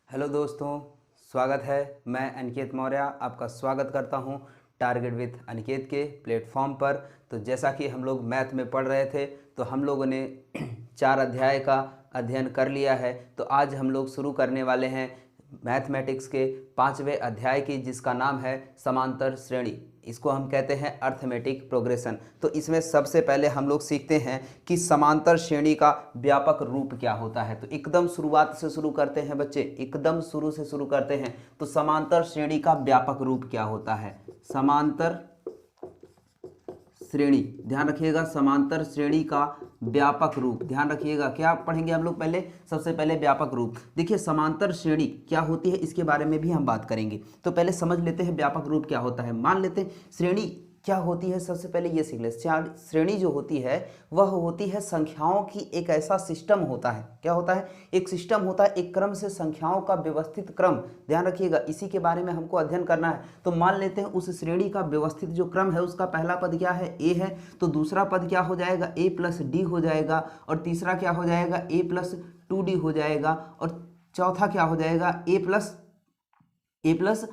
Hello दोस्तों, स्वागत है। मैं अनिकेत मौर्य आपका स्वागत करता हूं टारगेट विथ अनिकेत के प्लेटफॉर्म पर। तो जैसा कि हम लोग मैथ में पढ़ रहे थे तो हम लोगों ने 4 अध्याय का अध्ययन कर लिया है। तो आज हम लोग शुरू करने वाले हैं मैथमेटिक्स के 5वें अध्याय की, जिसका नाम है समांतर श्रेणी। इसको हम कहते हैं अर्थमेटिक प्रोग्रेशन। तो इसमें सबसे पहले हम लोग सीखते हैं कि समांतर श्रेणी का व्यापक रूप क्या होता है। तो एकदम शुरुआत से शुरू करते हैं बच्चे, एकदम शुरू से शुरू करते हैं। तो समांतर श्रेणी का व्यापक रूप क्या होता है? समांतर श्रेणी, ध्यान रखिएगा, समांतर श्रेणी का व्यापक रूप। ध्यान रखिएगा, क्या पढ़ेंगे हम लोग? पहले सबसे पहले व्यापक रूप। देखिए समांतर श्रेणी क्या होती है इसके बारे में भी हम बात करेंगे। तो पहले समझ लेते हैं व्यापक रूप क्या होता है। मान लेते हैं श्रेणी क्या होती है, सबसे पहले ये सीख ले। श्रेणी जो होती है वह होती है संख्याओं की एक ऐसा सिस्टम होता है। क्या होता है? एक सिस्टम होता है, एक क्रम से संख्याओं का व्यवस्थित क्रम। ध्यान रखिएगा, इसी के बारे में हमको अध्ययन करना है। तो मान लेते हैं उस श्रेणी का व्यवस्थित जो क्रम है उसका पहला पद क्या है? ए है। तो दूसरा पद क्या हो जाएगा? ए प्लस डी हो जाएगा। और तीसरा क्या हो जाएगा? ए प्लस 2d हो जाएगा। और चौथा क्या हो जाएगा? ए प्लस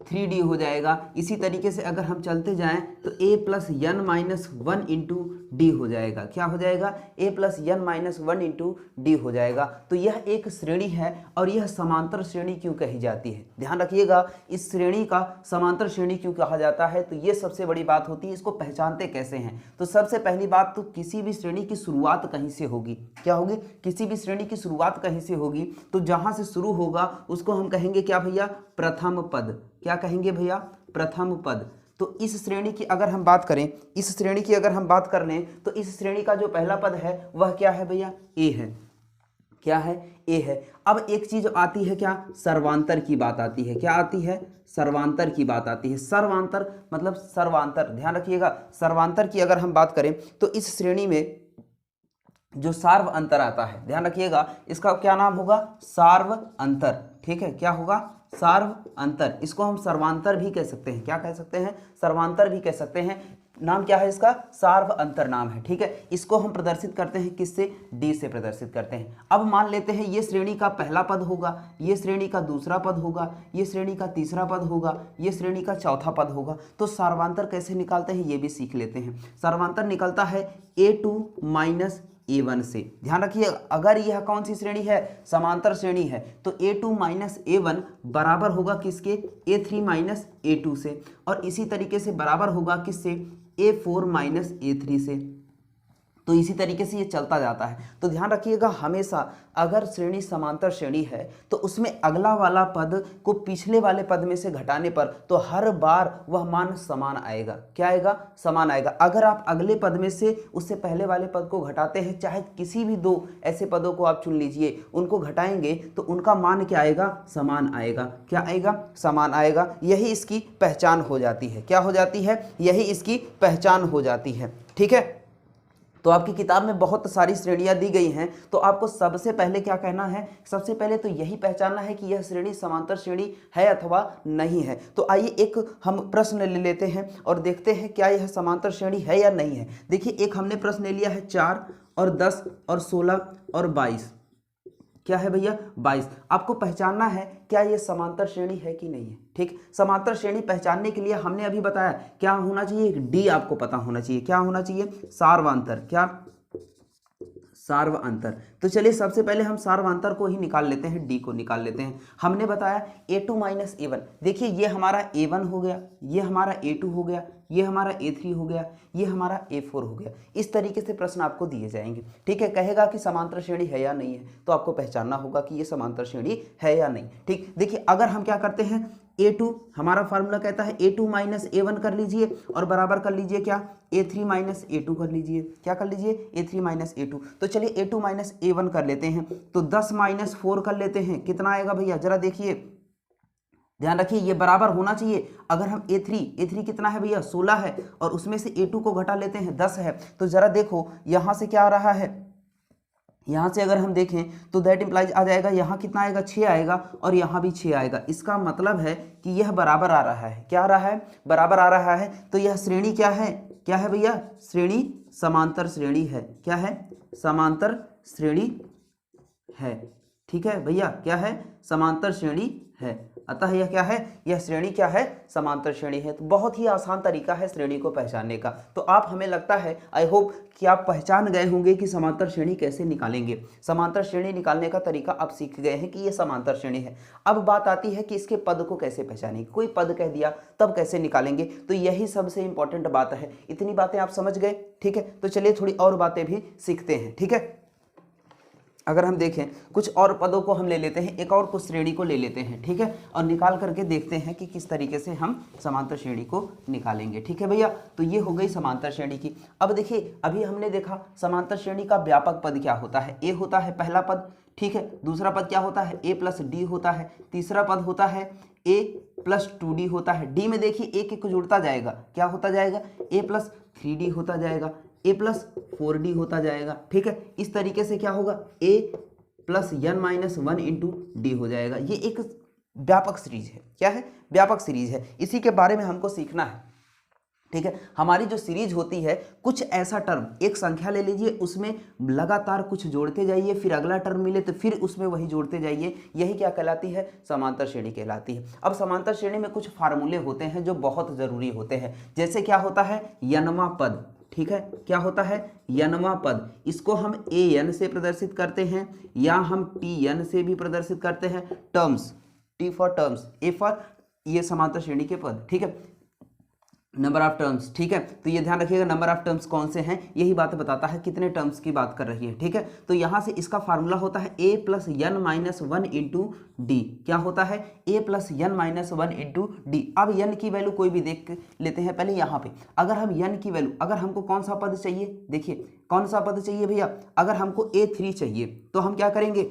3d हो जाएगा। इसी तरीके से अगर हम चलते जाएं तो a plus n minus 1 into D हो जाएगा। क्या हो जाएगा? a plus n minus 1 into D हो जाएगा। तो यह एक श्रेणी है और यह समांतर श्रेणी क्यों कही जाती है? ध्यान रखिएगा, इस श्रेणी का समांतर श्रेणी क्यों कहा जाता है? तो ये सबसे बड़ी बात होती है। इसको पहचानते कैसे हैं? तो सबसे पहली बात, तो किसी भी श्रेणी की शुरुआत कहीं से होगी। क्या होगी? किसी भी श्रेणी की शुरुआत कहीं से होगी। तो जहां से शुरू होगा उसको हम कहेंगे क्या भैया? प्रथम पद। क्या कहेंगे भैया? प्रथम पद। तो इस श्रेणी की अगर हम बात करें, इस श्रेणी की अगर हम बात कर लें तो इस श्रेणी का जो पहला पद है वह क्या है भैया? ए है। क्या है? ए है। अब एक चीज आती है, क्या? सर्वांतर की बात आती है। क्या आती है? सर्वांतर की बात आती है। सर्वांतर मतलब सर्वांतर, ध्यान रखिएगा, सर्वांतर की अगर हम बात करें तो इस श्रेणी में जो सार्व अंतर आता है, ध्यान रखिएगा, इसका क्या नाम होगा? सार्व अंतर। ठीक है, क्या होगा? सार्व अंतर। इसको हम सर्वांतर भी कह सकते हैं। क्या कह सकते हैं? सर्वांतर भी कह सकते हैं। नाम क्या है इसका? सार्व अंतर नाम है। ठीक है, इसको हम प्रदर्शित करते हैं किससे? डी से प्रदर्शित करते हैं। अब मान लेते हैं ये श्रेणी का पहला पद होगा, ये श्रेणी का दूसरा पद होगा, ये श्रेणी का तीसरा पद होगा, ये श्रेणी का चौथा पद होगा। तो सर्वांतर कैसे निकालते हैं ये भी सीख लेते हैं। सर्वांतर निकलता है a2 माइनस a1 से। ध्यान रखिए, अगर यह कौन सी श्रेणी है? समांतर श्रेणी है। तो a2 माइनस a1 बराबर होगा किसके? a3 माइनस a2 से। और इसी तरीके से बराबर होगा किससे? a4 माइनस a3 से। तो इसी तरीके से ये चलता जाता है। तो ध्यान रखिएगा, हमेशा अगर श्रेणी समांतर श्रेणी है तो उसमें अगला वाला पद को पिछले वाले पद में से घटाने पर तो हर बार वह मान समान आएगा। क्या आएगा? समान आएगा। अगर आप अगले पद में से उससे पहले वाले पद को घटाते हैं, चाहे किसी भी दो ऐसे पदों को आप चुन लीजिए, उनको घटाएंगे तो उनका मान क्या आएगा? समान आएगा। क्या आएगा? समान आएगा। यही इसकी पहचान हो जाती है। क्या हो जाती है? यही इसकी पहचान हो जाती है। ठीक है, तो आपकी किताब में बहुत सारी श्रेणियां दी गई हैं। तो आपको सबसे पहले क्या कहना है? सबसे पहले तो यही पहचानना है कि यह श्रेणी समांतर श्रेणी है अथवा नहीं है। तो आइए एक हम प्रश्न ले लेते हैं और देखते हैं क्या यह समांतर श्रेणी है या नहीं है। देखिए, एक हमने प्रश्न ले लिया है 4 और 10 और 16 और 22। क्या है भैया? 22। आपको पहचानना है क्या ये समांतर श्रेणी है कि नहीं है। ठीक, समांतर श्रेणी पहचानने के लिए हमने अभी बताया क्या होना चाहिए? डी आपको पता होना चाहिए। क्या होना चाहिए? सार्वांतर। क्या? सार्वांतर। तो चलिए सबसे पहले हम सार्वांतर को ही निकाल लेते हैं, डी को निकाल लेते हैं। हमने बताया a2 माइनस a1। देखिए, ये हमारा a1 हो गया, ये हमारा a2 हो गया, ये हमारा a3 हो गया, ये हमारा a4 हो गया। इस तरीके से प्रश्न आपको दिए जाएंगे। ठीक है, कहेगा कि समांतर श्रेणी है या नहीं है, तो आपको पहचानना होगा कि ये समांतर श्रेणी है या नहीं। ठीक, देखिए अगर हम क्या करते हैं, a2 हमारा फार्मूला कहता है a2 माइनस a1 कर लीजिए और बराबर कर लीजिए क्या? a3 माइनस a2 कर लीजिए। क्या कर लीजिए? a3 minus a2। तो चलिए a2 माइनस a1 कर लेते हैं। तो 10 माइनस 4 कर लेते हैं। कितना आएगा भैया? जरा देखिए, ध्यान रखिए, ये बराबर होना चाहिए। अगर हम a3 कितना है भैया? 16 है। और उसमें से a2 को घटा लेते हैं, 10 है। तो जरा देखो यहाँ से क्या आ रहा है, यहाँ से अगर हम देखें तो दैट इंप्लाइज आ जाएगा, यहाँ कितना आएगा? 6 आएगा और यहाँ भी 6 आएगा। इसका मतलब है कि यह बराबर आ रहा है। क्या आ रहा है? बराबर आ रहा है। तो यह श्रेणी क्या है? क्या है भैया? श्रेणी समांतर श्रेणी है। क्या है? समांतर श्रेणी है। ठीक है भैया, क्या है? समांतर श्रेणी है। अतः यह क्या है? यह श्रेणी क्या है? समांतर श्रेणी है। तो बहुत ही आसान तरीका है श्रेणी को पहचानने का। तो आप, हमें लगता है, आई होप कि आप पहचान गए होंगे कि समांतर श्रेणी कैसे निकालेंगे। समांतर श्रेणी निकालने का तरीका आप सीख गए हैं कि यह समांतर श्रेणी है। अब बात आती है कि इसके पद को कैसे पहचानेंगे। कोई पद कह दिया तब कैसे निकालेंगे, तो यही सबसे इंपॉर्टेंट बात है। इतनी बातें आप समझ गए, ठीक है। तो चलिए थोड़ी और बातें भी सीखते हैं, ठीक है। अगर हम देखें, कुछ और पदों को हम ले लेते हैं, एक और कुछ श्रेणी को ले लेते हैं, ठीक है, और निकाल करके देखते हैं कि किस तरीके से हम समांतर श्रेणी को निकालेंगे, ठीक है भैया। तो ये हो गई समांतर श्रेणी की। अब देखिए, अभी हमने देखा समांतर श्रेणी का व्यापक पद क्या होता है। ए होता है पहला पद, ठीक है। दूसरा पद क्या होता है? ए प्लस डी होता है। तीसरा पद होता है ए प्लस 2d होता है। डी में देखिए एक एक जुड़ता जाएगा, क्या होता जाएगा? ए प्लस 3d होता जाएगा, ए प्लस 4d होता जाएगा, ठीक है। इस तरीके से क्या होगा? A plus n minus 1 into D हो जाएगा। ये एक व्यापक सीरीज है। क्या है? व्यापक सीरीज है। इसी के बारे में हमको सीखना है, ठीक है। हमारी जो सीरीज होती है, कुछ ऐसा टर्म, एक संख्या ले लीजिए, उसमें लगातार कुछ जोड़ते जाइए, फिर अगला टर्म मिले तो फिर उसमें वही जोड़ते जाइए, यही क्या कहलाती है? समांतर श्रेणी कहलाती है। अब समांतर श्रेणी में कुछ फार्मूले होते हैं जो बहुत जरूरी होते हैं। जैसे क्या होता है? यनवा पद, ठीक है। क्या होता है? यनवा पद। इसको हम an से प्रदर्शित करते हैं या हम tn से भी प्रदर्शित करते हैं। Terms, t for terms, a for ये समांतर श्रेणी के पद, ठीक है। नंबर ऑफ टर्म्स, ठीक है। तो ये ध्यान रखिएगा, नंबर ऑफ टर्म्स कौन से हैं, यही बात बताता है कितने टर्म्स की बात कर रही है, ठीक है। तो यहाँ से इसका फार्मूला होता है a plus n minus 1 into D. क्या होता है? a plus n minus 1 into D. अब n की वैल्यू कोई भी देख लेते हैं पहले यहाँ पे। अगर हम n की वैल्यू, अगर हमको कौन सा पद चाहिए, देखिए कौन सा पद चाहिए भैया, अगर हमको a3 चाहिए तो हम क्या करेंगे?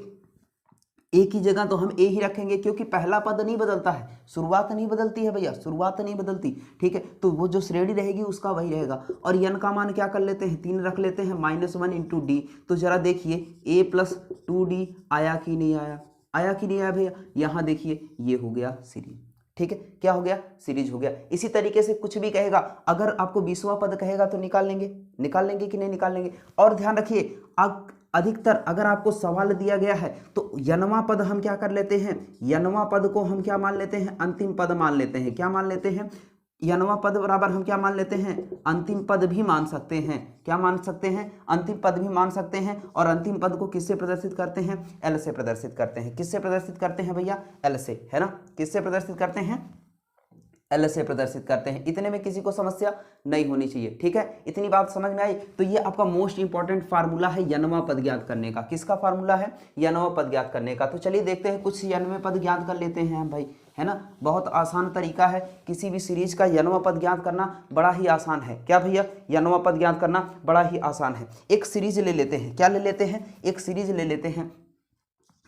ए की जगह तो हम ए ही रखेंगे, क्योंकि पहला पद नहीं बदलता है, शुरुआत नहीं बदलती है भैया, शुरुआत नहीं बदलती, ठीक है। तो वो जो श्रेणी रहेगी उसका वही रहेगा। और यन का मान क्या कर लेते हैं? 3 रख लेते हैं, माइनस 1 इंटू डी। तो जरा देखिए ए प्लस 2d आया कि नहीं आया? आया कि नहीं आया भैया? यहाँ देखिए ये हो गया सीरीज, ठीक है। क्या हो गया? सीरीज हो गया। इसी तरीके से कुछ भी कहेगा, अगर आपको 20वां पद कहेगा तो निकाल लेंगे, निकाल लेंगे कि नहीं निकाल लेंगे। और ध्यान रखिए, अधिकतर अगर आपको सवाल दिया गया है तो यनवा पद हम क्या कर लेते हैं? यनवा पद को हम क्या मान लेते हैं? अंतिम पद मान लेते हैं। क्या मान लेते हैं? यनवा पद बराबर हम क्या मान लेते हैं? अंतिम पद भी मान सकते हैं। क्या मान सकते हैं? अंतिम पद भी मान सकते हैं। और अंतिम पद को किससे प्रदर्शित करते हैं? एल से प्रदर्शित करते हैं। किससे प्रदर्शित करते हैं भैया? एल से, है ना। किससे प्रदर्शित करते हैं? एल से प्रदर्शित करते हैं। इतने में किसी को समस्या नहीं होनी चाहिए, ठीक है। इतनी बात समझ में आई। तो ये आपका मोस्ट इंपॉर्टेंट फार्मूला है यनवा पद ज्ञात करने का। किसका फार्मूला है? यनवा पद ज्ञात करने का। तो चलिए देखते हैं, कुछ यनवे पद ज्ञात कर लेते हैं हम भाई, है ना। बहुत आसान तरीका है, किसी भी सीरीज का यनवा पद ज्ञात करना बड़ा ही आसान है। क्या भैया? यनवा पद ज्ञात करना बड़ा ही आसान है। एक सीरीज ले लेते हैं। क्या ले लेते हैं? एक सीरीज ले लेते हैं।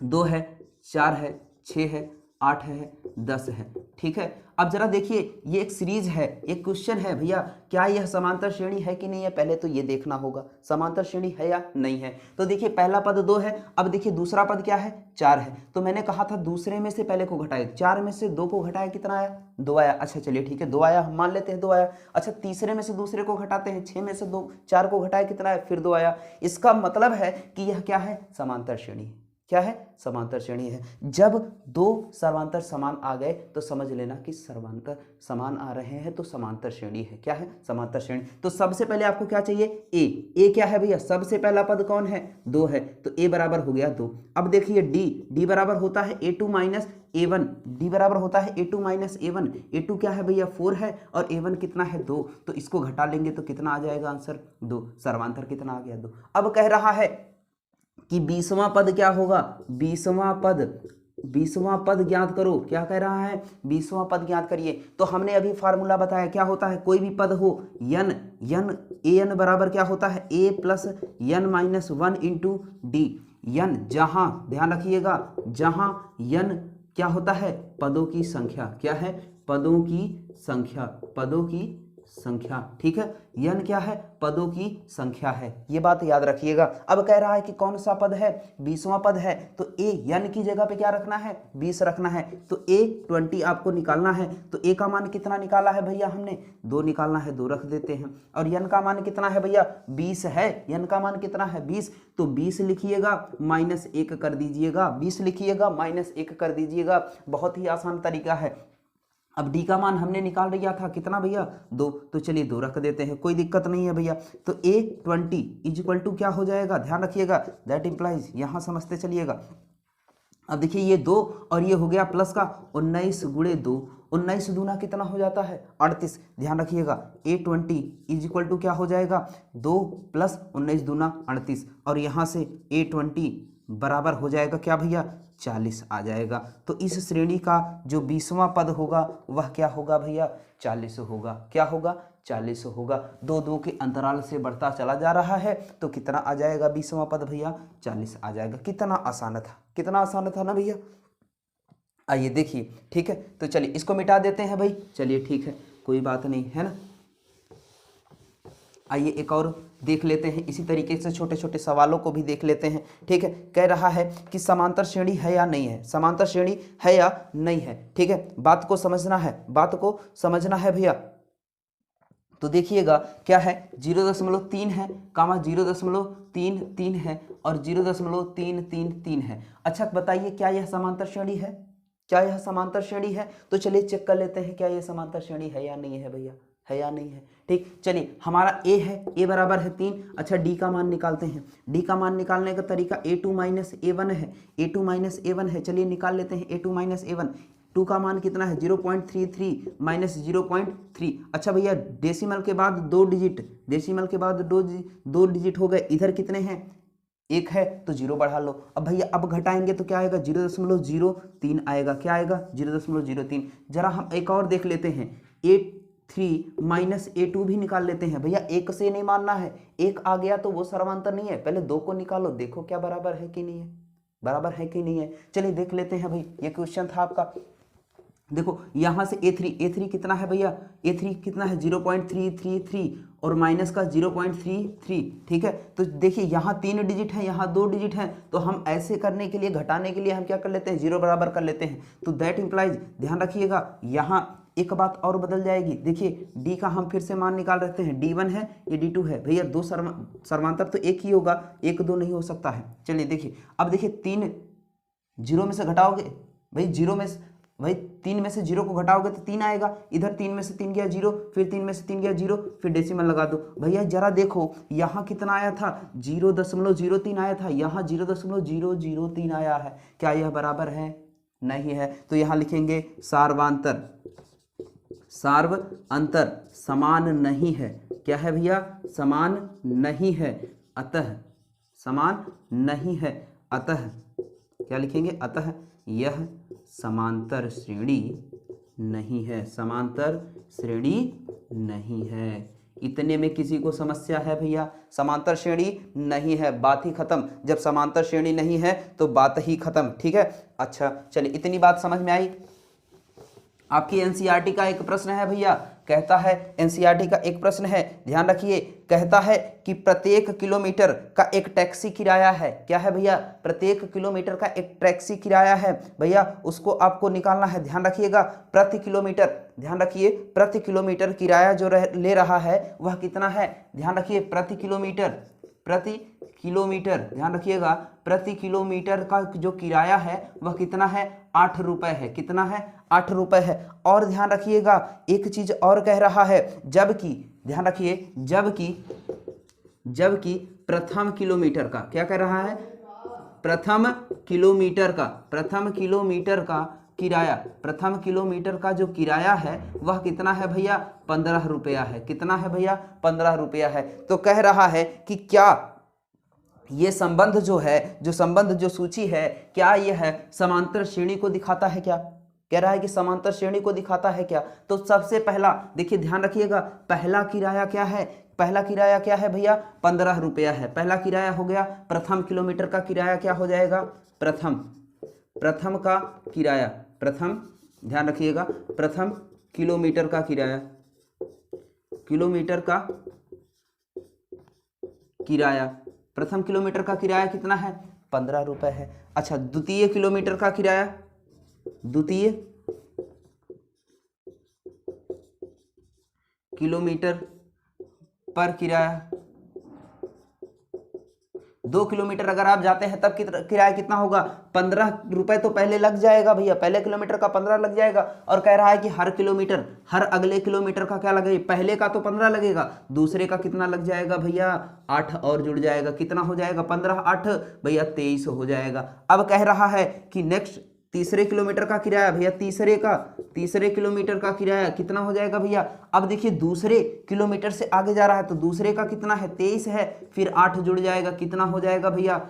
2 है, 4 है, 6 है, 8 है, 10 है, ठीक है। अब जरा देखिए, ये एक सीरीज है, एक क्वेश्चन है भैया, क्या यह समांतर श्रेणी है कि नहीं है? पहले तो ये देखना होगा समांतर श्रेणी है या नहीं है। तो देखिए पहला पद 2 है। अब देखिए दूसरा पद क्या है? 4 है। तो मैंने कहा था दूसरे में से पहले को घटाए, 4 में से 2 को घटाया, कितना आया? 2 आया। अच्छा चलिए ठीक है, 2 आया, हम मान लेते हैं 2 आया। अच्छा तीसरे में से दूसरे को घटाते हैं, 6 में से 4 को घटाया, कितना है? फिर 2 आया। इसका मतलब है कि यह क्या है? समांतर श्रेणी। क्या है? समांतर श्रेणी है। जब 2 सर्वांतर समान आ गए तो समझ लेना कि सर्वांतर समान आ रहे हैं तो समांतर श्रेणी है। क्या है? समांतर श्रेणी। तो सबसे पहले आपको क्या चाहिए? ए क्या है भैया? सबसे पहला पद कौन है? 2 है, तो ए बराबर हो गया 2। अब देखिए डी बराबर होता है a2 माइनस a1। डी बराबर होता है a2 माइनस a1। a2 क्या है भैया? 4 है, और a1 कितना है? 2। तो इसको घटा लेंगे तो कितना आ जाएगा आंसर? 2। सर्वांतर कितना आ गया? 2। अब कह रहा है कि 20वां पद क्या होगा? 20वां पद ज्ञात करो। क्या कह रहा है? 20वां पद ज्ञात करिए। तो हमने अभी फार्मूला बताया, क्या होता है? कोई भी पद हो, an बराबर क्या होता है? a plus n minus 1 into D. N जहां, ध्यान रखिएगा, जहां यन क्या होता है? पदों की संख्या। क्या है? पदों की संख्या, पदों की संख्या, ठीक है। n क्या है? पदों की संख्या है, ये बात याद रखिएगा। अब कह रहा है कि कौन सा पद है? 20वां पद है, तो a n की जगह पे क्या रखना है? 20 रखना है, तो a 20 आपको निकालना है। तो a का मान कितना निकाला है भैया हमने? 2 निकालना है, 2 रख देते हैं। और n का मान कितना है भैया? 20 है, n का मान कितना है? 20, तो 20 लिखिएगा -1 कर दीजिएगा, 20 लिखिएगा -1 कर दीजिएगा, बहुत ही आसान तरीका है। अब d का मान हमने निकाल लिया था, कितना भैया? 2, तो चलिए 2 रख देते हैं, कोई दिक्कत नहीं है भैया। तो a20 इज इक्वल टू क्या हो जाएगा? ध्यान रखिएगा, दैट इंप्लाइज, यहाँ समझते चलिएगा। अब देखिए ये 2 और ये हो गया प्लस का 19 गुणे 2, 19 दूना कितना हो जाता है? 38। ध्यान रखिएगा a20 इज इक्वल टू क्या हो जाएगा? 2 + 19 दूना 38, और यहाँ से a20 बराबर हो जाएगा क्या भैया? 40 आ जाएगा। तो इस श्रेणी का जो 20वां पद होगा वह क्या होगा भैया? 40 होगा। क्या होगा? 40 होगा। 2 के अंतराल से बढ़ता चला जा रहा है, तो कितना आ जाएगा 20वां पद भैया? 40 आ जाएगा। कितना आसान था, कितना आसान था ना भैया। आइए देखिए, ठीक है, तो चलिए इसको मिटा देते हैं भाई। चलिए ठीक है, कोई बात नहीं है ना। आइए एक और देख लेते हैं, इसी तरीके से छोटे छोटे सवालों को भी देख लेते हैं। ठीक है, कह रहा है कि समांतर श्रेणी है या नहीं है, समांतर श्रेणी है या नहीं है। ठीक है, बात को समझना है, बात को समझना है भैया। तो देखिएगा क्या है, 0.3 है, कामा 0.33 है, और 0.333 है। अच्छा बताइए, क्या यह समांतर श्रेणी है? क्या यह समांतर श्रेणी है? तो चलिए चेक कर लेते हैं, क्या यह समांतर श्रेणी है या नहीं है भैया, है या नहीं है। ठीक, चलिए हमारा a है, a बराबर है 3। अच्छा d का मान निकालते हैं। d का मान निकालने का तरीका a2 - a1 है, a2 - a1 है। चलिए निकाल लेते हैं a2 - a1। 2 का मान कितना है? 0.33 - 0.3। अच्छा भैया, डेसिमल के बाद 2 डिजिट, डेसिमल के बाद 2 डिजिट हो गए, इधर कितने हैं? 1 है, तो 0 बढ़ा लो। अब भैया अब घटाएंगे तो क्या आएगा? 0.03 आएगा। क्या आएगा? 0.03। जरा हम एक और देख लेते हैं, a3 - a2 भी निकाल लेते हैं। भैया 1 से नहीं मानना है, 1 आ गया तो वो समांतर नहीं है, पहले 2 को निकालो, देखो क्या बराबर है कि नहीं है, बराबर है कि नहीं है। चलिए देख लेते हैं भाई, ये क्वेश्चन था आपका। देखो यहां से a3 कितना है भैया? a3 कितना है? 0.333 और माइनस का 0.33। ठीक है, तो देखिए यहाँ 3 डिजिट है, यहाँ 2 डिजिट है, तो हम ऐसे करने के लिए, घटाने के लिए हम क्या कर लेते हैं? 0 बराबर कर लेते हैं। तो दैट इंप्लाइज, ध्यान रखिएगा, यहाँ एक बात और बदल जाएगी। देखिए d का हम फिर से मान निकाल रखते हैं, d1 है, ये d2 है। भैया 2 समांतर तो एक ही होगा, 1 2 नहीं हो सकता है। चलिए देखिए, अब देखिए 3 0 में से घटाओगे भाई, 0 में भाई 3 में से 0 को घटाओगे तो 3 आएगा। इधर 3 में से 3 गया 0, फिर 3 में से 3 गया 0, फिर डेसिमल लगा दो। भैया जरा देखो, यहाँ कितना आया था? 0.03 आया था, यहाँ 0.003 आया है। क्या यह बराबर है? नहीं है। तो यहाँ लिखेंगे सार्वांतर, सार्व अंतर समान नहीं है। क्या है भैया? समान नहीं है, अतः समान नहीं है, अतः क्या लिखेंगे? अतः यह समांतर श्रेणी नहीं है, समांतर श्रेणी नहीं है। इतने में किसी को समस्या है भैया? समांतर श्रेणी नहीं है, बात ही खत्म। जब समांतर श्रेणी नहीं है तो बात ही खत्म। ठीक है, अच्छा चलिए, इतनी बात समझ में आई। आपकी एनसीईआरटी का एक प्रश्न है भैया, कहता है, एनसीईआरटी का एक प्रश्न है, ध्यान रखिए, कहता है कि प्रत्येक किलोमीटर का एक टैक्सी किराया है। क्या है भैया? प्रत्येक किलोमीटर का एक टैक्सी किराया है भैया, उसको आपको निकालना है। ध्यान रखिएगा, प्रति किलोमीटर, ध्यान रखिए, प्रति किलोमीटर किराया जो ले रहा है वह कितना है? ध्यान रखिए, प्रति किलोमीटर, प्रति किलोमीटर, ध्यान रखिएगा, प्रति किलोमीटर का जो किराया है वह कितना है? 8 रुपए है। कितना है? 8 रुपए है। और ध्यान रखिएगा, एक चीज और कह रहा है, जबकि, ध्यान रखिए, जबकि प्रथम किलोमीटर का, क्या कह रहा है? प्रथम किलोमीटर का किराया, प्रथम किलोमीटर का जो किराया है वह कितना है भैया? 15 रुपया है। कितना है भैया? 15 रुपया है। तो कह रहा है कि क्या ये संबंध जो है, जो संबंध, जो सूची है, क्या यह समांतर श्रेणी को दिखाता है? क्या कह रहा है कि समांतर श्रेणी को दिखाता है क्या? तो सबसे पहला देखिए, ध्यान रखिएगा, पहला किराया क्या है? पहला किराया क्या है भैया? 15 रुपया है। पहला किराया हो गया। प्रथम किलोमीटर का किराया क्या हो जाएगा? प्रथम का किराया, प्रथम, ध्यान रखिएगा, प्रथम किलोमीटर का किराया, किलोमीटर का किराया, प्रथम किलोमीटर का किराया कितना है? 15 रुपए है। अच्छा, द्वितीय किलोमीटर का किराया, द्वितीय किलोमीटर पर किराया, 2 किलोमीटर अगर आप जाते हैं तब किराया कितना होगा? 15 रुपए तो पहले लग जाएगा भैया, पहले किलोमीटर का 15 लग जाएगा। और कह रहा है कि हर किलोमीटर, हर अगले किलोमीटर का क्या लगेगा? पहले का तो 15 लगेगा, दूसरे का कितना लग जाएगा भैया? 8 और जुड़ जाएगा, कितना हो जाएगा? 15 8 भैया 23 हो जाएगा। अब कह रहा है कि नेक्स्ट तीसरे किलोमीटर का किराया भैया, तीसरे किलोमीटर का किराया कितना हो जाएगा भैया? अब देखिए दूसरे किलोमीटर से आगे जा रहा है तो दूसरे का कितना है? 23 है, फिर 8 जुड़ जाएगा, कितना हो जाएगा भैया?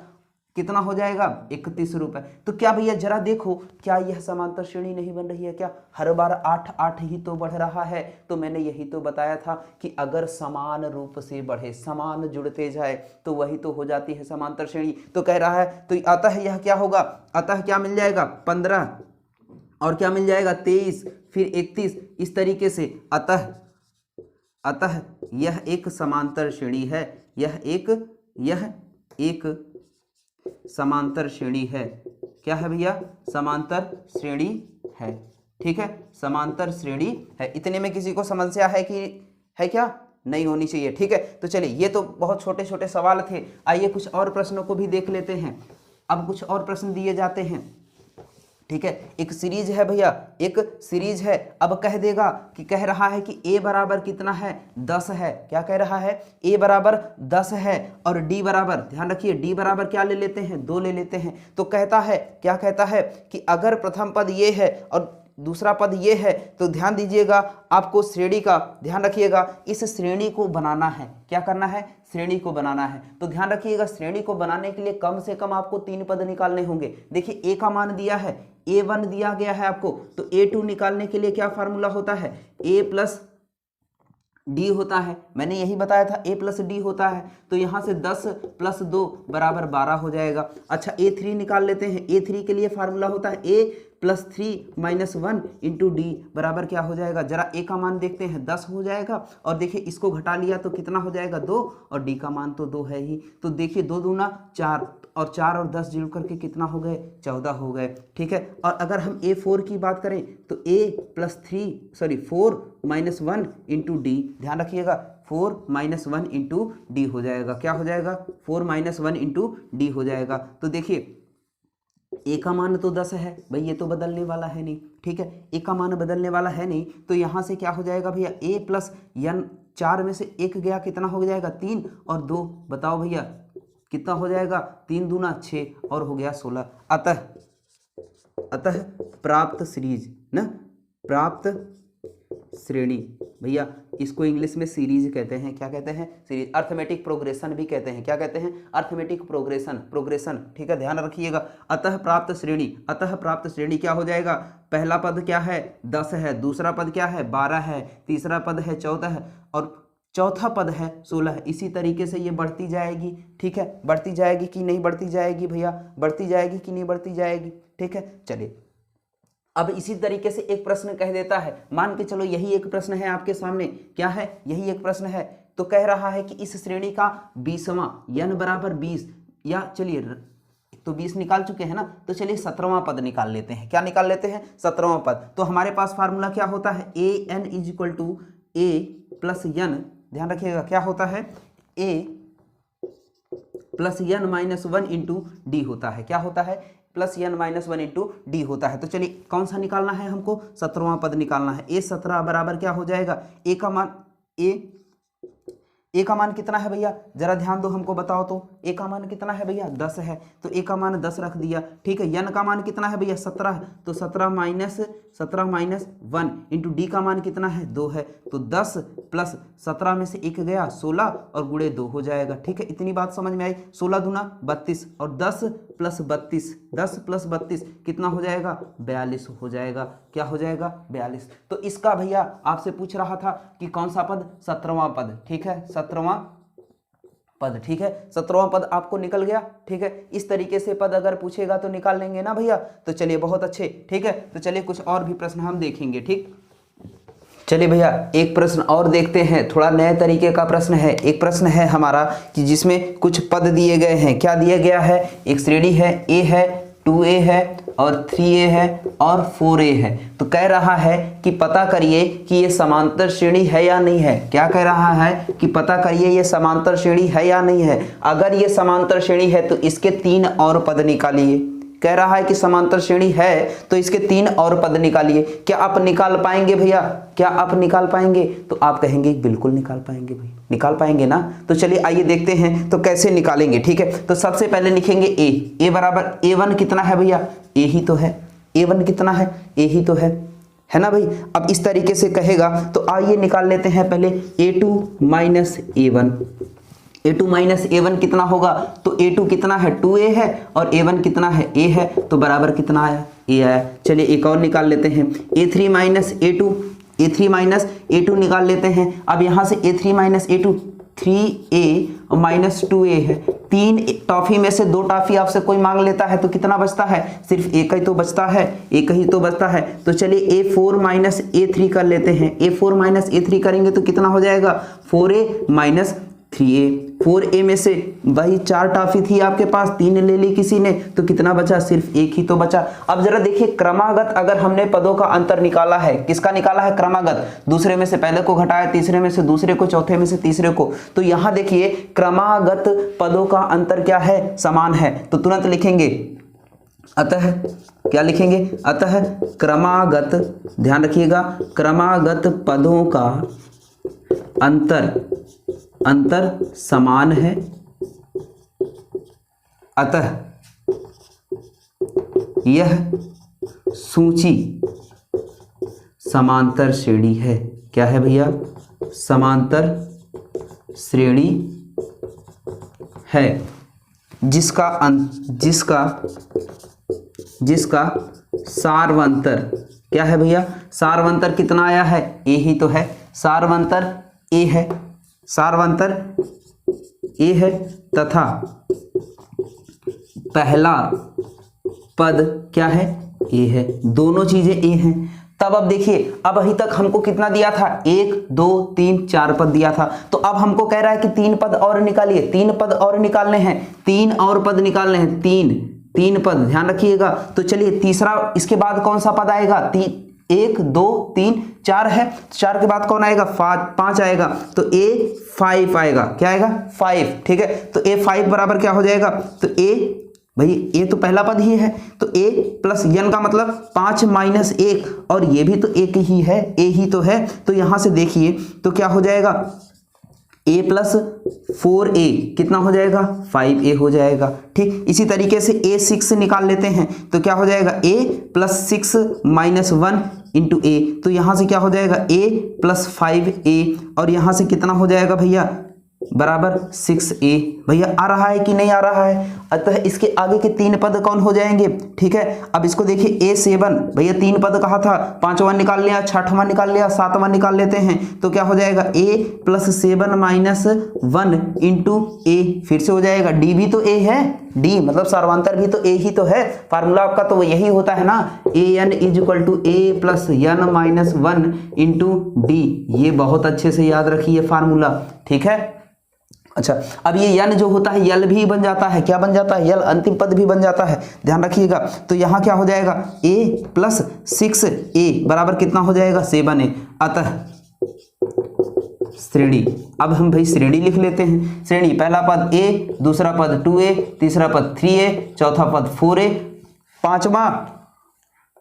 कितना हो जाएगा? 31 रुपए। तो क्या भैया जरा देखो, क्या यह समांतर श्रेणी नहीं बन रही है क्या? हर बार 8 8 ही तो बढ़ रहा है। तो मैंने यही तो बताया था कि अगर समान रूप से बढ़े, समान जुड़ते जाए तो वही तो हो जाती है समांतर श्रेणी। तो कह रहा है, तो अतः यह क्या होगा? अतः क्या मिल जाएगा? 15 और क्या मिल जाएगा? 23, फिर 31, इस तरीके से। अतः यह एक समांतर श्रेणी है, यह एक समांतर श्रेणी है। क्या है भैया? समांतर श्रेणी है। ठीक है, समांतर श्रेणी है। इतने में किसी को समस्या है कि है क्या? नहीं होनी चाहिए। ठीक है, तो चलिए, ये तो बहुत छोटे छोटे सवाल थे। आइए कुछ और प्रश्नों को भी देख लेते हैं। अब कुछ और प्रश्न दिए जाते हैं। ठीक है, एक सीरीज है भैया, एक सीरीज है। अब कह देगा कि कह रहा है कि a बराबर कितना है? 10 है। क्या कह रहा है? a बराबर 10 है और d बराबर, ध्यान रखिए, d बराबर क्या ले लेते हैं? 2 ले लेते हैं। तो कहता है, क्या कहता है कि अगर प्रथम पद ये है और दूसरा पद ये है तो ध्यान दीजिएगा, आपको श्रेणी का ध्यान रखिएगा, इस श्रेणी को बनाना है। क्या करना है? श्रेणी को बनाना है। तो ध्यान रखिएगा, श्रेणी को बनाने के लिए कम से कम आपको 3 पद निकालने होंगे। देखिए a का मान दिया है, a1 दिया गया है आपको, तो a2 निकालने के लिए क्या फार्मूला होता है? a प्लस डी होता है। मैंने यही बताया था, a प्लस डी होता है। तो यहाँ से 10 प्लस 2 बराबर 12 हो जाएगा। अच्छा, a3 निकाल लेते हैं। a3 के लिए फार्मूला होता है a plus 3 minus 1 into D बराबर क्या हो जाएगा? जरा a का मान देखते हैं, 10 हो जाएगा। और देखिए इसको घटा लिया तो कितना हो जाएगा? 2, और d का मान तो 2 है ही। तो देखिए 2 दूना 4, और 4 और 10 जुड़ करके कितना हो गए? 14 हो गए। ठीक है, और अगर हम a4 की बात करें तो a plus 4 minus 1 into D, ध्यान रखिएगा 4 माइनस 1 इंटू डी हो जाएगा। क्या हो जाएगा? 4 माइनस 1 इंटू डी हो जाएगा। तो देखिए a का मान तो 10 है भाई, ये तो बदलने वाला है नहीं। ठीक है, a का मान बदलने वाला है नहीं, तो यहाँ से क्या हो जाएगा भैया? a प्लस n, 4 में से 1 गया, कितना हो जाएगा? 3 और 2, बताओ भैया कितना हो जाएगा? 3 दूना 6 और हो गया 16। अतः प्राप्त सीरीज ना, प्राप्त श्रेणी भैया, इसको इंग्लिश में सीरीज कहते हैं। क्या कहते हैं? सीरीज। अर्थमेटिक प्रोग्रेशन भी कहते हैं। क्या कहते हैं? Arithmetic progression. ठीक है, ध्यान रखिएगा। अतः प्राप्त श्रेणी क्या हो जाएगा? पहला पद क्या है? 10 है, दूसरा पद क्या है? 12 है, तीसरा पद है 14 है, और चौथा पद है 16 है। इसी तरीके से ये बढ़ती जाएगी। ठीक है, बढ़ती जाएगी कि नहीं बढ़ती जाएगी भैया? बढ़ती जाएगी कि नहीं बढ़ती जाएगी? ठीक है, चलिए अब इसी तरीके से एक प्रश्न कह देता है, मान के चलो यही एक प्रश्न है आपके सामने। क्या है? यही एक प्रश्न है। तो कह रहा है कि इस श्रेणी का 20वां n बराबर 20, या चलिए तो 20 निकाल चुके हैं ना, तो चलिए 17वां पद निकाल लेते हैं। क्या निकाल लेते हैं? 17वां पद। तो हमारे पास फार्मूला क्या होता है? an is equal to a plus n, ध्यान रखिएगा क्या होता है? a plus n minus 1 into D होता है। क्या होता है? Plus n minus 1 into D होता है। तो चलिए कौन सा निकालना है हमको? 17वां पद निकालना है। a 17 बराबर क्या हो जाएगा? a का मान कितना है भैया? जरा ध्यान दो, हमको बताओ तो। a का मान कितना है भैया? 10 है, तो a का मान 10 रख दिया। ठीक है, n का मान कितना है भैया? 17 है, तो 17 माइनस 1 इंटू डी का मान कितना है? 2 है, तो 10 प्लस 17 में से 1 गया 16 और गुणे 2 हो जाएगा। ठीक है, इतनी बात समझ में आई? 16 दूना 32 और 10 प्लस 32 कितना हो जाएगा? 42 हो जाएगा। क्या हो जाएगा? 42। तो इसका भैया आपसे पूछ रहा था कि कौन सा पद? 17वां पद। ठीक है, 17वां पद। ठीक है, 17वां पद आपको निकल गया। ठीक है, इस तरीके से पद अगर पूछेगा तो निकाल लेंगे ना भैया। तो चलिए बहुत अच्छे। ठीक है, तो चलिए कुछ और भी प्रश्न हम देखेंगे। ठीक, चलिए भैया एक प्रश्न और देखते हैं, थोड़ा नए तरीके का प्रश्न है। एक प्रश्न है हमारा कि जिसमें कुछ पद दिए गए हैं। क्या दिया गया है? एक श्रेणी है, ए है, 2a है और 3a है और 4a है। तो कह रहा है कि पता करिए कि ये समांतर श्रेणी है या नहीं है। क्या कह रहा है कि पता करिए ये समांतर श्रेणी है या नहीं है। अगर ये समांतर श्रेणी है तो इसके 3 और पद निकालिए। कह रहा है कि समांतर श्रेणी है तो इसके 3 और पद निकालिए। क्या आप निकाल पाएंगे भैया? क्या आप निकाल पाएंगे? तो आप कहेंगे बिल्कुल निकाल पाएंगे भाई, निकाल पाएंगे ना। तो चलिए आइए देखते हैं तो कैसे निकालेंगे। ठीक है, तो सबसे पहले लिखेंगे ए बराबर a1 कितना है भैया? ए ही तो है। a1 कितना है? ए ही तो है ना भाई। अब इस तरीके से कहेगा तो आइए निकाल लेते हैं पहले a2 minus a1। a2 minus a1 कितना होगा? तो a2 कितना है? 2a है और a1 कितना है? a है। तो बराबर कितना आया? a आया। चलिए एक और निकाल लेते हैं, a3 minus a2। a3 minus a2 निकाल लेते हैं। अब यहाँ से a3 माइनस a2 3a और माइनस 2a है। 3 टॉफी में से 2 टॉफी आपसे कोई मांग लेता है तो कितना बचता है? सिर्फ एक ही तो बचता है, एक ही तो बचता है। तो चलिए a4 माइनस a3 कर लेते हैं। a4 माइनस a3 करेंगे तो कितना हो जाएगा? 4a minus 3a। 4a में से वही 4 टॉफी थी आपके पास, 3 ले ली किसी ने, तो कितना बचा? सिर्फ एक ही तो बचा। अब जरा देखिए क्रमागत अगर हमने पदों का अंतर निकाला है, किसका निकाला है? क्रमागत। दूसरे में से पहले को घटाया, तीसरे में से दूसरे को, चौथे में से तीसरे को। तो यहां देखिए क्रमागत पदों का अंतर क्या है? समान है। तो तुरंत लिखेंगे अतः, क्या लिखेंगे? अतः क्रमागत, ध्यान रखिएगा, क्रमागत पदों का अंतर समान है। अतः यह सूची समांतर श्रेणी है। क्या है भैया? समांतर श्रेणी है जिसका सार्वंतर क्या है भैया? सार्वंतर कितना आया है? ए ही तो है। सार्वंतर ए है, सार्वंतर ए है तथा पहला पद क्या है? ए है। दोनों चीजें ए हैं। तब अब देखिए, अब अभी तक हमको कितना दिया था? 1 2 3 4 पद दिया था। तो अब हमको कह रहा है कि 3 पद और निकालिए। 3 पद और निकालने हैं, 3 और पद निकालने हैं। 3 पद, ध्यान रखिएगा। तो चलिए तीसरा, इसके बाद कौन सा पद आएगा? 1 2 3 4 है, 4 के बाद कौन आएगा? 5 आएगा। तो a5 आएगा। क्या आएगा? 5। ठीक है, तो a5 बराबर क्या हो जाएगा? तो भाई ए तो पहला पद ही है, तो a प्लस n का मतलब 5 माइनस 1, और ये भी तो एक ही है, a ही तो है। तो यहां से देखिए तो क्या हो जाएगा? a प्लस 4a कितना हो जाएगा? 5a हो जाएगा। ठीक, इसी तरीके से a6 निकाल लेते हैं तो क्या हो जाएगा? a plus 6 minus 1 into a। तो यहां से क्या हो जाएगा? a प्लस 5a, और यहां से कितना हो जाएगा भैया? बराबर 6a। भैया आ रहा है कि नहीं आ रहा है? अतः इसके आगे के 3 पद कौन हो जाएंगे? ठीक है, अब इसको देखिए a7, भैया 3 पद कहा था, 5वां निकाल लिया, 6वां निकाल लिया, 7वां निकाल लेते हैं तो क्या हो जाएगा? a plus 7 minus 1 into a। फिर से हो जाएगा, d भी तो a है, d मतलब सर्वांतर भी तो a ही तो है। फार्मूला आपका तो यही होता है ना, an is equal to a plus n minus 1 into d। ये बहुत अच्छे से याद रखिए फार्मूला। ठीक है, अच्छा, अब ये यन जो होता है यल भी बन जाता है। क्या बन जाता है? यल अंतिम पद भी बन जाता है, ध्यान रखिएगा। तो यहाँ क्या हो जाएगा? a प्लस 6a बराबर कितना हो जाएगा? 7a। अतः श्रेणी, अब हम भाई श्रेणी लिख लेते हैं। श्रेणी, पहला पद a, दूसरा पद 2a, तीसरा पद 3a, चौथा पद 4a, 5वां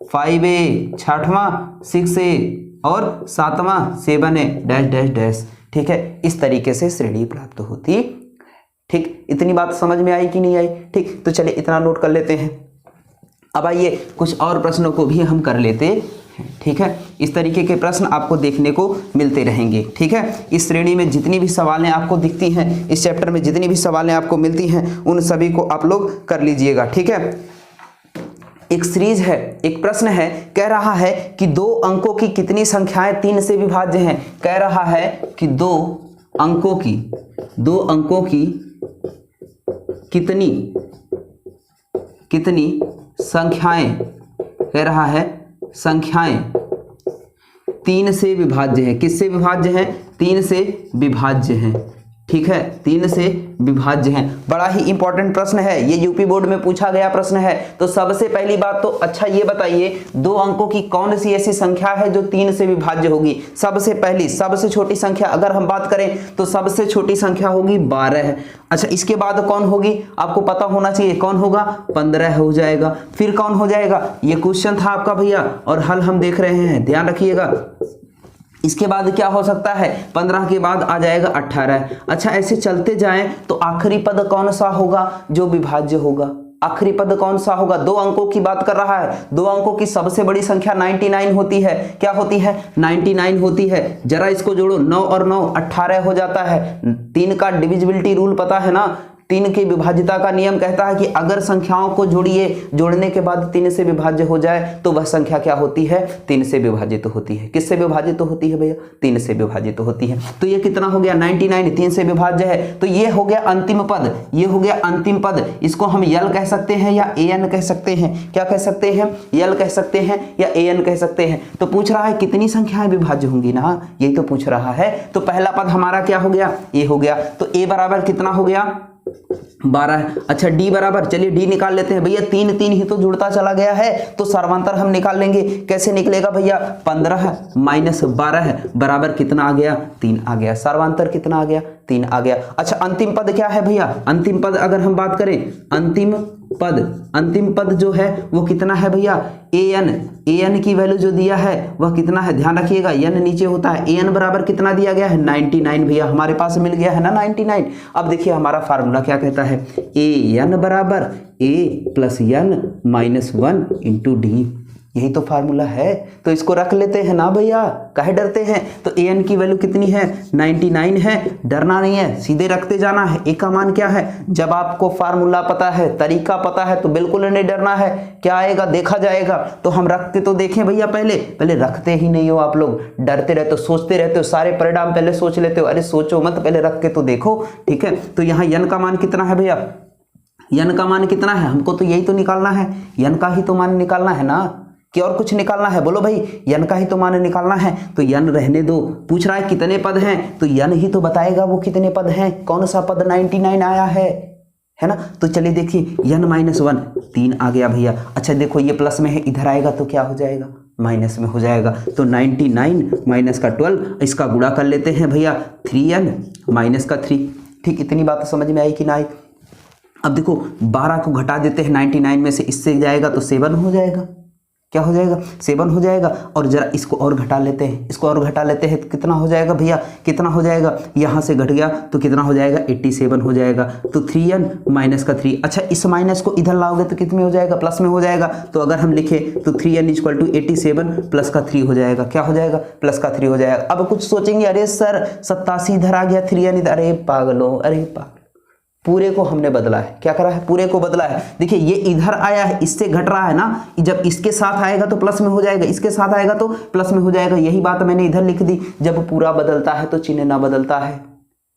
5a, 6वां 6a और 7वां 7a डैश डैश डैश। ठीक है, इस तरीके से श्रेणी प्राप्त होती। ठीक, इतनी बात समझ में आई कि नहीं आई? ठीक, तो चलिए इतना नोट कर लेते हैं। अब आइए कुछ और प्रश्नों को भी हम कर लेते हैं। ठीक है, इस तरीके के प्रश्न आपको देखने को मिलते रहेंगे। ठीक है, इस श्रेणी में जितनी भी सवालें आपको दिखती हैं, इस चैप्टर में जितनी भी सवालें आपको मिलती हैं, उन सभी को आप लोग कर लीजिएगा। ठीक है, एक सीरीज है, एक प्रश्न है, कह रहा है कि 2 अंकों की कितनी संख्याएं 3 से विभाज्य हैं। कह रहा है कि 2 अंकों की कितनी संख्याएं, कह रहा है संख्याएं 3 से विभाज्य है। किससे विभाज्य है? 3 से विभाज्य है। ठीक है, 3 से विभाज्य है। बड़ा ही इंपॉर्टेंट प्रश्न है, ये यूपी बोर्ड में पूछा गया प्रश्न है। तो सबसे पहली बात तो अच्छा ये बताइए 2 अंकों की कौन सी ऐसी संख्या है जो 3 से विभाज्य होगी? सबसे पहली सबसे छोटी संख्या अगर हम बात करें तो सबसे छोटी संख्या होगी 12। अच्छा, इसके बाद कौन होगी? आपको पता होना चाहिए कौन होगा? 15 हो जाएगा। फिर कौन हो जाएगा? ये क्वेश्चन था आपका भैया और हल हम देख रहे हैं, ध्यान रखिएगा। इसके बाद क्या हो सकता है? 15 के बाद आ जाएगा 18। अच्छा, ऐसे चलते जाएं तो आखिरी पद कौन सा होगा जो विभाज्य होगा? आखिरी पद कौन सा होगा? 2 अंकों की बात कर रहा है। 2 अंकों की सबसे बड़ी संख्या 99 होती है। क्या होती है? 99 होती है। जरा इसको जोड़ो, 9 और 9 18 हो जाता है। 3 का डिविजिबिलिटी रूल पता है ना? 3 की विभाज्यता का नियम कहता है कि अगर संख्याओं को जोड़िए, जोड़ने के बाद 3 से विभाज्य हो जाए तो वह संख्या क्या होती है? 3 से विभाजित होती है। किससे विभाजित होती है भैया? 3 से विभाजित होती है। तो ये कितना हो गया? 99 3 से विभाज्य है। तो ये हो गया अंतिम पद, ये हो गया अंतिम पद। इसको हम यल कह सकते हैं या an कह सकते हैं। क्या कह सकते हैं? यल कह सकते हैं या an कह सकते हैं। तो पूछ रहा है कितनी संख्याएं विभाज्य होंगी ना, यही तो पूछ रहा है। तो पहला पद हमारा क्या हो गया? ए हो गया। तो ए बराबर कितना हो गया? 12 है। अच्छा, डी बराबर, चलिए डी निकाल लेते हैं भैया। 3 3 ही तो जुड़ता चला गया है, तो सर्वांतर हम निकाल लेंगे। कैसे निकलेगा भैया? 15 माइनस 12 बराबर कितना आ गया? 3 आ गया। सर्वांतर कितना आ गया? 3 आ गया। अच्छा, अंतिम पद क्या है भैया? अंतिम पद अगर हम बात करें, अंतिम पद जो है वो कितना है भैया? an की वैल्यू जो दिया है वह कितना है? ध्यान रखिएगा, n नीचे होता है। an बराबर कितना दिया गया है? 99 भैया, हमारे पास मिल गया है ना 99। अब देखिए हमारा फार्मूला क्या कहता है? an बराबर a plus n minus 1 into D. यही तो फार्मूला है। तो इसको रख लेते हैं ना भैया, काहे डरते हैं? तो an की वैल्यू कितनी है? 99 है। डरना नहीं है, सीधे रखते जाना है। a का मान क्या है? जब आपको फार्मूला पता है, तरीका पता है तो बिल्कुल नहीं डरना है। क्या आएगा देखा जाएगा। तो हम रखते तो देखें भैया, पहले रखते ही नहीं हो आप लोग, डरते रहते हो, सोचते रहते हो, सारे परिणाम पहले सोच लेते हो। अरे सोचो मत, पहले रख के तो देखो। ठीक है, तो यहाँ n का मान कितना है भैया? n का मान कितना है? हमको तो यही तो निकालना है, n का ही तो मान निकालना है ना, कि और कुछ निकालना है? बोलो भाई, n का ही तो मान निकालना है। तो n रहने दो। पूछ रहा है कितने पद हैं, तो n ही तो बताएगा वो कितने पद हैं। कौन सा पद 99 आया है ना? तो चलिए देखिए, n माइनस 1 3 आ गया भैया। अच्छा देखो, ये प्लस में है, इधर आएगा तो क्या हो जाएगा? माइनस में हो जाएगा। तो 99 माइनस का 12, इसका गुणा कर लेते हैं भैया, 3n माइनस का 3। ठीक, इतनी बात समझ में आई कि ना आई? अब देखो 12 को घटा देते हैं 99 में से, इससे जाएगा तो 7 हो जाएगा। क्या हो जाएगा? 7 हो जाएगा। और जरा इसको और घटा लेते हैं, इसको और घटा लेते हैं तो कितना हो जाएगा भैया? कितना हो जाएगा? यहाँ से घट गया तो कितना हो जाएगा? 87 हो जाएगा। तो 3n माइनस का 3। अच्छा, इस माइनस को इधर लाओगे तो कितने हो जाएगा? प्लस में हो जाएगा। तो अगर हम लिखे तो 3n इक्वल टू 87 प्लस का 3 हो जाएगा। क्या हो जाएगा? प्लस का 3 हो जाएगा। अब कुछ सोचेंगे, अरे सर 87 इधर आ गया, 3n इधर। अरे पागलो, अरे पागल, पूरे को हमने बदला है। क्या करा है? पूरे को बदला है। देखिए ये इधर आया है, इससे घट रहा है ना, जब इसके साथ आएगा तो प्लस में हो जाएगा, इसके साथ आएगा तो प्लस में हो जाएगा। यही बात मैंने इधर लिख दी। जब पूरा बदलता है तो चिन्ह ना बदलता है,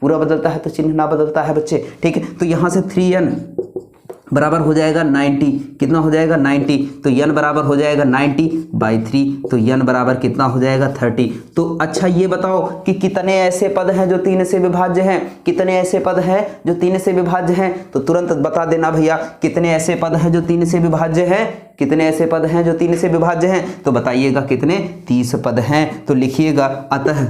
पूरा बदलता है तो चिन्ह ना बदलता है बच्चे। ठीक है, तो यहाँ से 3n बराबर हो जाएगा 90। कितना हो जाएगा? 90। तो n बराबर हो जाएगा 90/3। तो n बराबर कितना हो जाएगा? 30। तो अच्छा ये बताओ कि कितने ऐसे पद हैं जो 3 से विभाज्य हैं? कितने ऐसे पद हैं जो 3 से विभाज्य हैं? तो तुरंत बता देना भैया, कितने ऐसे पद हैं जो 3 से विभाज्य हैं? कितने ऐसे पद हैं जो 3 से विभाज्य हैं? तो बताइएगा कितने? 30 पद हैं। तो लिखिएगा, अतः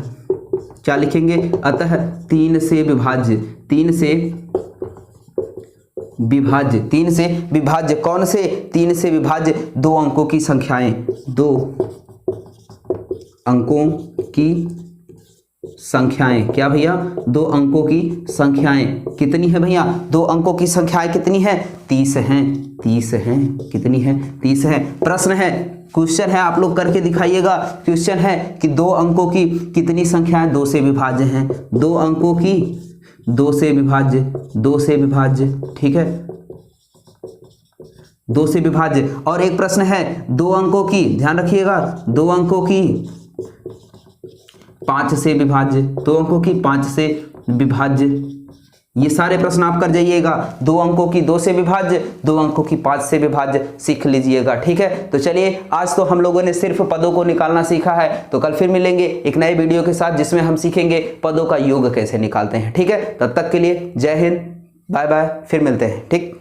क्या लिखेंगे? अतः 3 से विभाज्य, 3 से विभाज्य, 3 से विभाज्य। कौन से? 3 से विभाज्य 2 अंकों की संख्याएं, 2 अंकों की संख्याएं। क्या भैया? 2 अंकों की संख्याएं कितनी है भैया? 2 अंकों की संख्याएं कितनी है? 30 हैं। 30 हैं। कितनी है? 30 है। प्रश्न है, क्वेश्चन है, आप लोग करके दिखाइएगा। क्वेश्चन है कि 2 अंकों की कितनी संख्याएं 2 से विभाज्य हैं? 2 अंकों की 2 से विभाज्य, 2 से विभाज्य। ठीक है, 2 से विभाज्य। और एक प्रश्न है 2 अंकों की, ध्यान रखिएगा, 2 अंकों की 5 से विभाज्य, 2 अंकों की 5 से विभाज्य। ये सारे प्रश्न आप कर जाइएगा। 2 अंकों की 2 से विभाज्य, 2 अंकों की 5 से विभाज्य सीख लीजिएगा। ठीक है, तो चलिए आज तो हम लोगों ने सिर्फ पदों को निकालना सीखा है, तो कल फिर मिलेंगे एक नए वीडियो के साथ जिसमें हम सीखेंगे पदों का योग कैसे निकालते हैं। ठीक है, तब तक के लिए जय हिंद, बाय बाय, फिर मिलते हैं। ठीक।